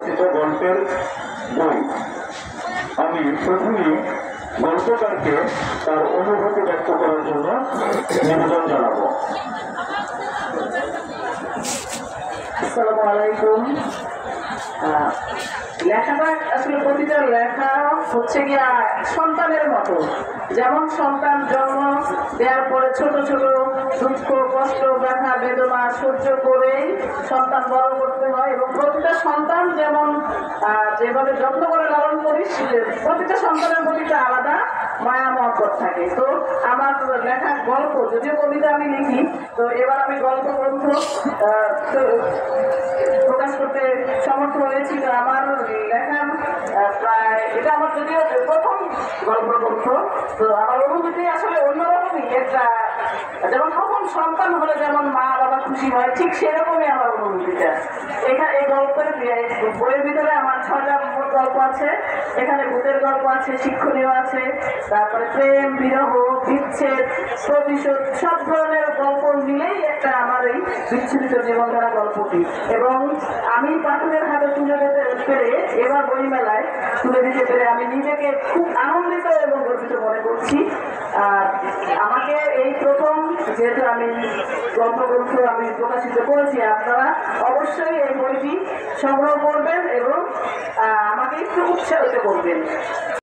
রচিত গল্পের বই। আমি প্রথমেই গল্পকারকে তার অনুভূতি ব্যক্ত করার জন্য নিবেদন জানাবো। আসসালামু আলাইকুম। লেখাটা আসলে প্রতিটা লেখা হচ্ছে গিয়া সন্তানের মতো। যেমন সন্তান জন্ম দেওয়ার পরে ছোট ছোট দুঃখ কষ্ট ব্যথা বেদনা সহ্য করেই সন্তান বড় করতে হয়, এবং প্রতিটা সন্তান যেমন যেভাবে যত্ন করে লালন করি, প্রতিটা সন্তানের প্রতিটা আলাদা মায়া মহব্বত থাকে। তো আমার লেখা গল্প, যদিও কবিতা আমি লিখি, তো এবার আমি গল্প গ্রন্থ প্রকাশ করতে সমর্থ হয়েছি। তো আমার লেখা প্রায় এটা আমার যদিও প্রথম গল্প গ্রন্থ, তো আমার অনুভূতি আসলে অন্যরকমই একটা। যেমন প্রথম সন্তান হলে যেমন মা বাবা খুশি হয়, ঠিক সেরকমই আমার অনুভূতিটা। এখানে এই গল্পের বইয়ের ভিতরে আমার 6টা মোট গল্প আছে। এখানে ভূতের গল্প আছে, শিক্ষণীয় আছে, তারপরে প্রেম বিরহ বিচ্ছেদ প্রতিশোধ সব ধরনের গল্প মিলেই একটা আমার এই বিচ্ছুরিত জীবনধারা গল্পটি। এবং আমি পাঠকের হাতে তুলে দিতে পেরে, এবার বইমেলায় তুলে দিতে পেরে আমি নিজেকে খুব আনন্দিত এবং গর্বিত মনে করছি। আর আমাকে এই প্রথম যেহেতু আমি গল্পগ্রন্থ আমি প্রকাশিত করেছি, আপনারা অবশ্যই এই বইটি সংগ্রহ করবেন এবং আমাকে একটু উৎসাহিত করবেন।